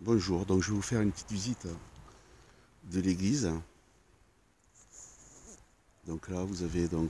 Bonjour, donc je vais vous faire une petite visite de l'église. Donc là vous avez donc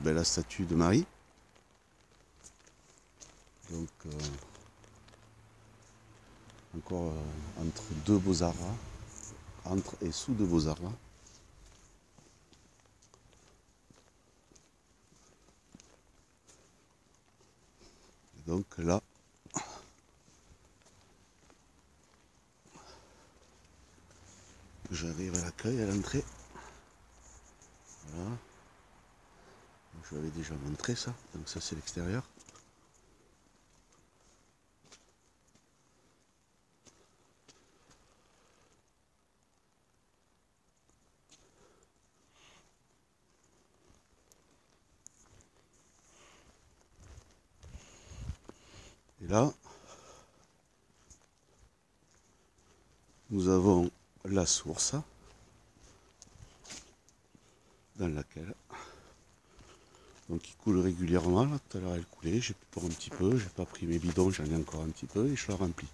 la statue de Marie. Donc encore entre deux beaux arbres, entre et sous deux beaux arbres. Et donc là, j'arrive à l'accueil, à l'entrée. Voilà. Je vous avais déjà montré ça, donc ça c'est l'extérieur. Et là, nous avons la source dans laquelle donc il coule régulièrement. Là, tout à l'heure elle coulait, j'ai pu pour un petit peu, j'ai pas pris mes bidons, j'en ai encore un petit peu et je la remplis.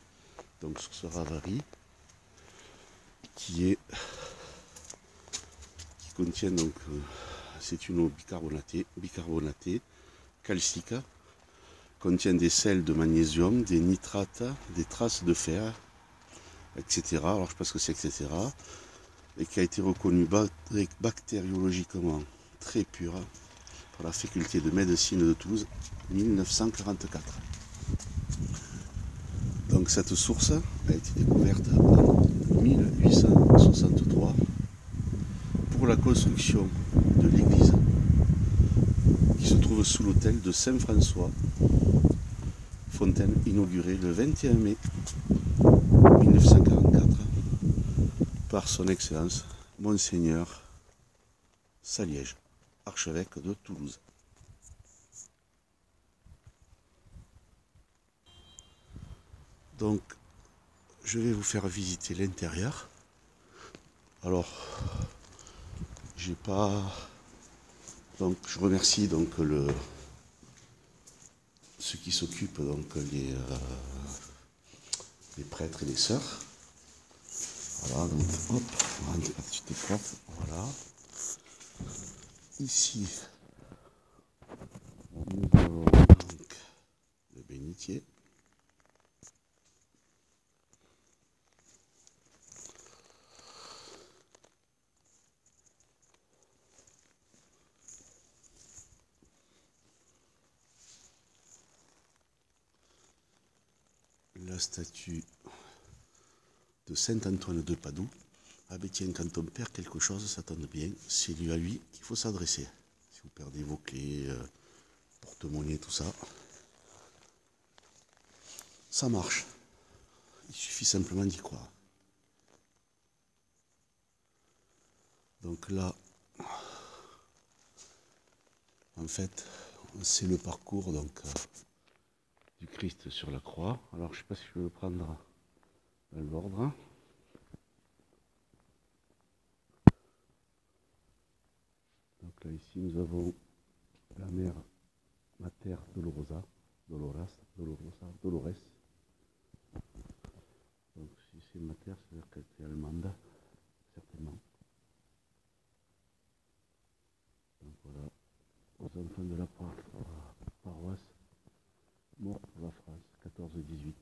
Donc sur ce ravary qui contient donc c'est une eau bicarbonatée, calcique, contient des sels de magnésium, des nitrates, des traces de fer, etc. Alors je sais pas ce que c'est, etc. Et qui a été reconnu bactériologiquement très pure par la faculté de médecine de Toulouse 1944. Donc cette source a été découverte en 1863 pour la construction de l'église qui se trouve sous l'autel de Saint-François, fontaine inaugurée le 21 mai 1944 par son Excellence Monseigneur Saliège, archevêque de Toulouse. Donc, je vais vous faire visiter l'intérieur. Alors, j'ai pas. Donc, je remercie donc ceux qui s'occupent, donc les prêtres et les sœurs. Voilà, donc hop, on rentre par cette porte. Voilà. Ici, nous avons donc le bénitier. La statue de Saint-Antoine de Padoue. Ah ben tiens, quand on perd quelque chose, ça tombe bien, c'est lui à lui qu'il faut s'adresser. Si vous perdez vos clés, porte-monnaie, tout ça, ça marche. Il suffit simplement d'y croire. Donc là, en fait, c'est le parcours donc, du Christ sur la croix. Alors je ne sais pas si je vais le prendre dans l'ordre. Donc là ici nous avons la mère Mater Dolorosa, Dolores. Donc si c'est Mater, c'est-à-dire qu'elle était allemande, certainement. Donc voilà, aux enfants de la paroisse, mort pour la France, 14-18.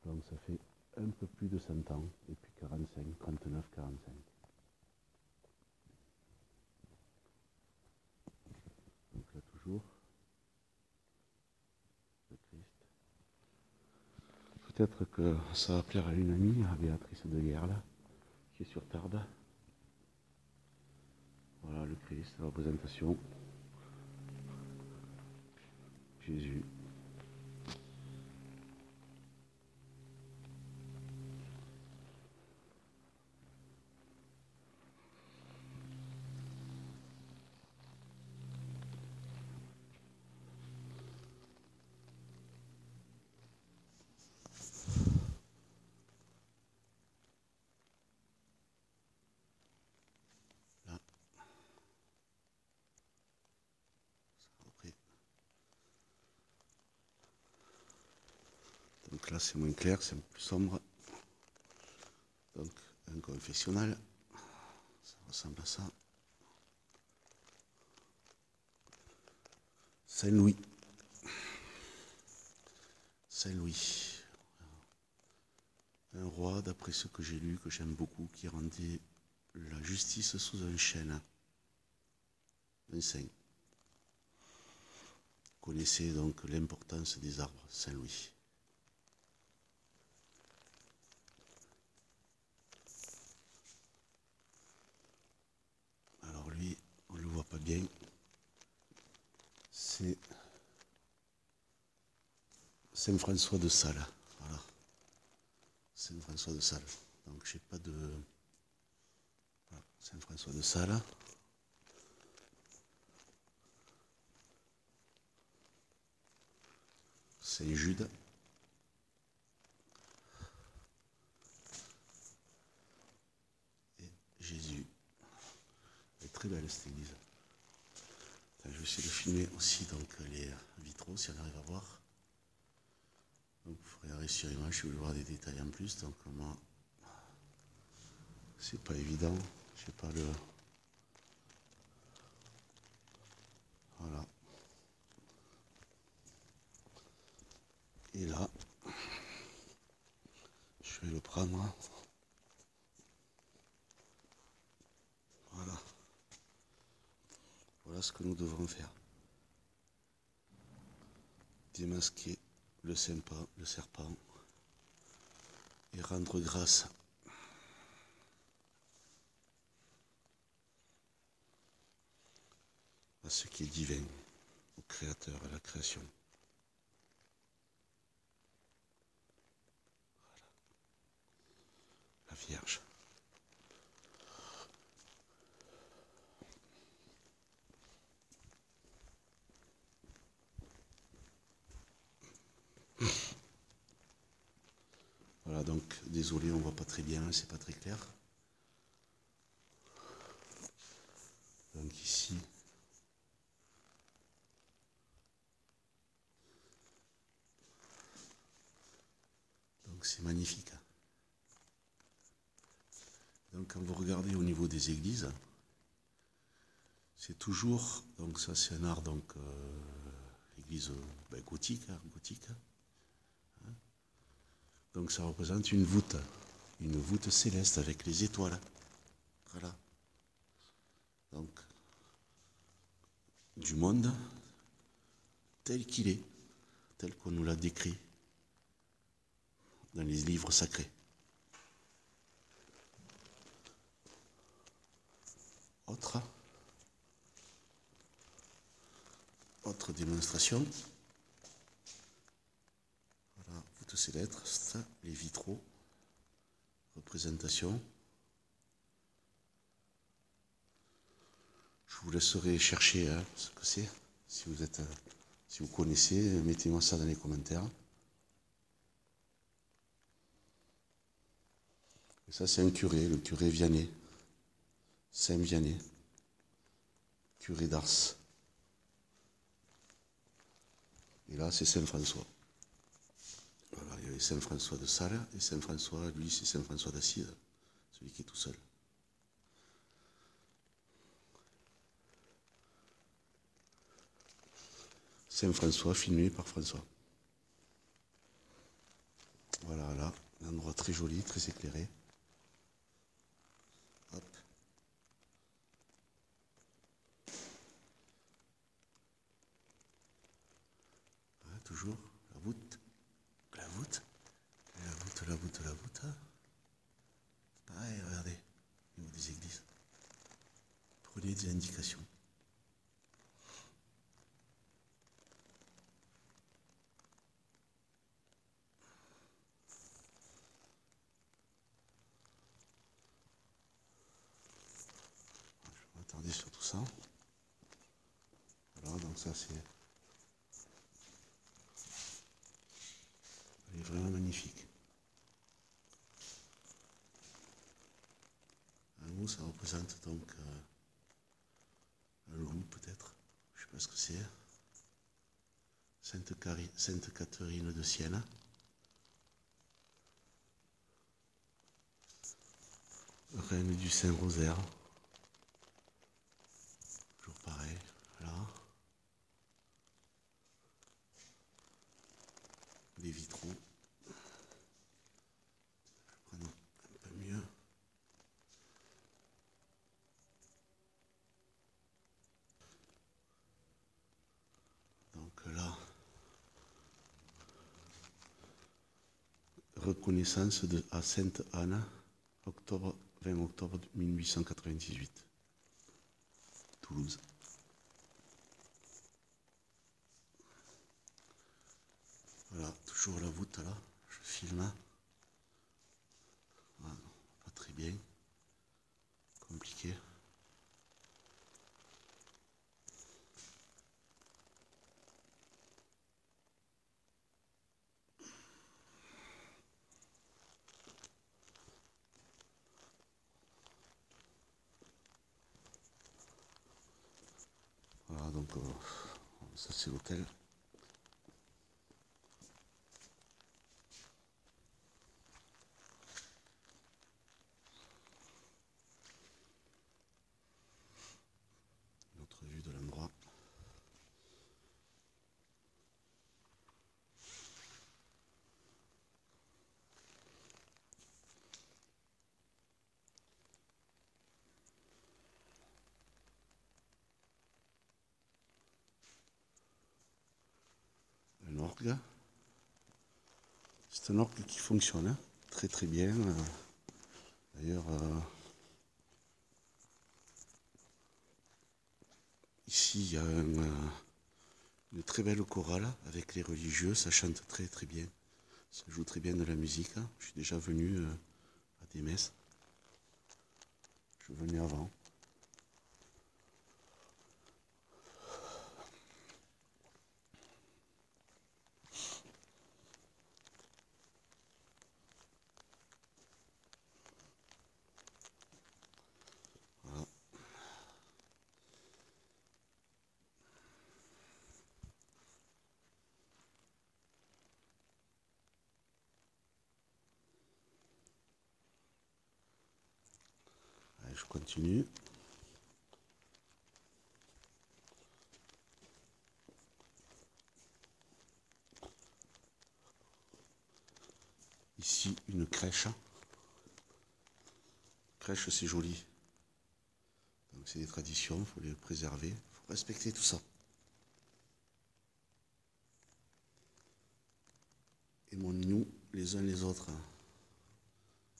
Donc ça fait un peu plus de 100 ans, et puis 45, 39, 45. Donc là toujours, le Christ. Peut-être que ça va plaire à une amie, à Béatrice de Guerre, là, qui est sur Tarbes. Voilà le Christ, la représentation. Jésus. Là, après, Donc là c'est moins clair, c'est un peu plus sombre. Donc un confessionnal, ça ressemble à ça. Saint-Louis. Saint-Louis. Un roi, d'après ce que j'ai lu, que j'aime beaucoup, qui rendait la justice sous un chêne. Un saint. Connaissez donc l'importance des arbres, Saint-Louis. Alors lui, on ne le voit pas bien. C'est Saint-François de Sales. Voilà. Saint-François de Sales. Donc j'ai pas de... Voilà. Saint-François de Sales. Saint-Jude. Et Jésus. Elle est très belle cette église. Je vais essayer de filmer aussi donc, les vitraux si on arrive à voir. Donc vous ferez arrêt sur image si vous voulez voir des détails en plus. Donc moi, c'est pas évident. Je sais pas le... Voilà. Et là, je vais le prendre. Voilà. Voilà ce que nous devons faire. Démasquer le serpent et rendre grâce à ce qui est divin, au Créateur, à la création. Voilà. La Vierge. Voilà, donc désolé, on voit pas très bien, c'est pas très clair. Donc ici, donc c'est magnifique. Donc quand vous regardez au niveau des églises, c'est toujours, donc ça c'est un art donc église gothique, gothique. Donc ça représente une voûte céleste avec les étoiles. Voilà. Donc du monde tel qu'il est, tel qu'on nous l'a décrit dans les livres sacrés. Autre démonstration. Voilà, voûte céleste, les vitraux, représentation. Je vous laisserai chercher ce que c'est. Si vous connaissez, mettez-moi ça dans les commentaires. Et ça, c'est un curé, le curé Vianney, Saint Vianney, curé d'Ars. Et là, c'est Saint François. Voilà, il y avait Saint François de Sales et Saint François, lui, c'est Saint François d'Assise, celui qui est tout seul. Saint François, filmé par François. Voilà, là, un endroit très joli, très éclairé. Hop. Voilà, toujours la voûte, la voûte, la voûte, la voûte, la voûte. Pareil, regardez, au niveau des églises. Prenez des indications. Je vais m'attarder sur tout ça. Voilà, donc ça c'est... Elle est vraiment magnifique. Un mot, ça représente donc un loup peut-être, je ne sais pas ce que c'est. Sainte Catherine de Sienne. reine du Saint-Rosaire. Toujours pareil, là. Les vitraux. Je prends un peu mieux. Donc là, reconnaissance à Sainte-Anne, 20 octobre 1898, Toulouse. Voilà, toujours la voûte là, je filme. Voilà, pas très bien, compliqué. Voilà, donc ça c'est l'hôtel. Notre vue de l'endroit. Un orgue. C'est un orgue qui fonctionne hein, très très bien. D'ailleurs, ici il y a une très belle chorale avec les religieux, ça chante très très bien. Ça joue très bien de la musique. Hein. Je suis déjà venu à des messes. Je suis venu avant. Voilà. Allez, je continue. Ici, une crèche. Crèche, c'est joli. Donc, c'est des traditions, il faut les préserver. Il faut respecter tout ça. Aimons-nous les uns les autres.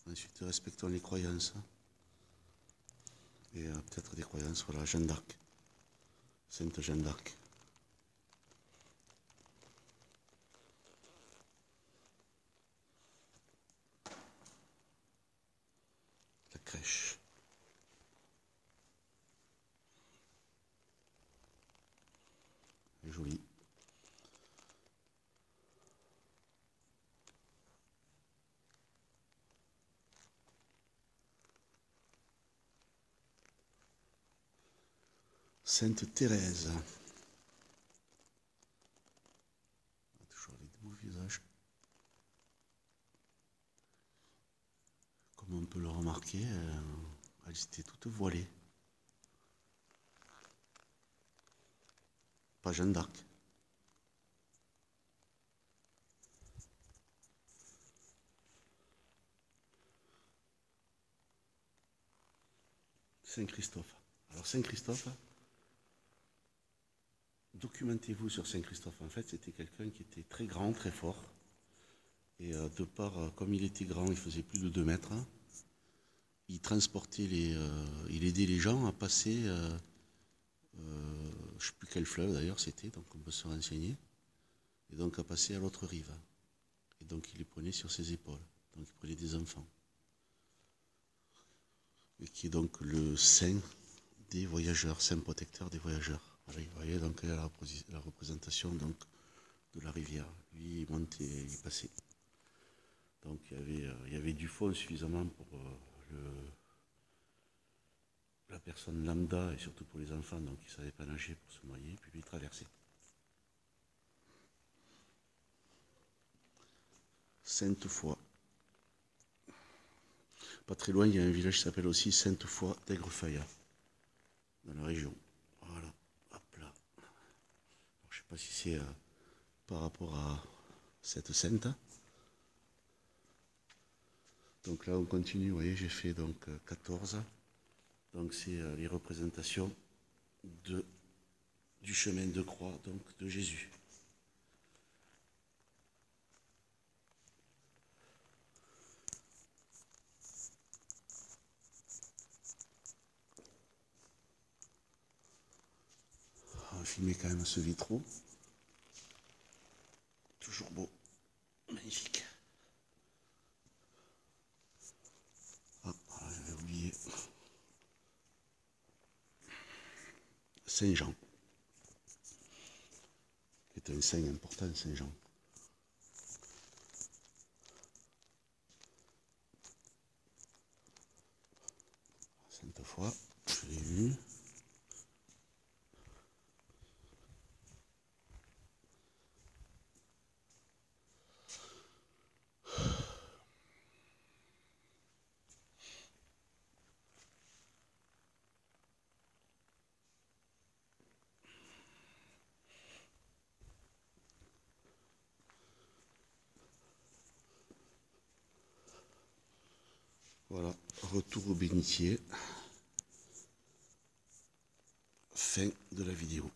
Ensuite, respectons les croyances. Et peut-être des croyances, voilà, Jeanne d'Arc. Sainte Jeanne d'Arc. La crèche. Elle est jolie. Sainte Thérèse. Toujours les beaux visages. Comme on peut le remarquer, elle était toute voilée. Pas Jeanne d'Arc. Saint-Christophe. Alors Saint-Christophe, documentez-vous sur Saint-Christophe. En fait, c'était quelqu'un qui était très grand, très fort. Et de par, comme il était grand, il faisait plus de 2 mètres, hein, il transportait il aidait les gens à passer, je ne sais plus quel fleuve d'ailleurs c'était, donc on peut se renseigner, et donc à passer à l'autre rive. Et donc il les prenait sur ses épaules, donc il prenait des enfants. Et qui est donc le saint des voyageurs, saint protecteur des voyageurs. Voilà, vous voyez donc la représentation donc, de la rivière. Lui, il montait, il passait. Donc il y avait du fond suffisamment pour la personne lambda et surtout pour les enfants, donc ils ne savaient pas nager pour se noyer, puis lui traverser. Sainte Foy. pas très loin, il y a un village qui s'appelle aussi Sainte-Foy d'Aigrefeuille, dans la région. Voilà, hop là. Alors, je sais pas si c'est par rapport à cette sainte. Donc là, on continue, vous voyez, j'ai fait donc 14. Donc c'est les représentations du chemin de croix, donc de Jésus. On va filmer quand même ce vitraux. Toujours beau, magnifique. Ah, j'avais oublié. Saint-Jean. C'est un saint important, Saint-Jean. Sainte-Foy, je l'ai vu. Voilà, retour au bénitier. Fin de la vidéo.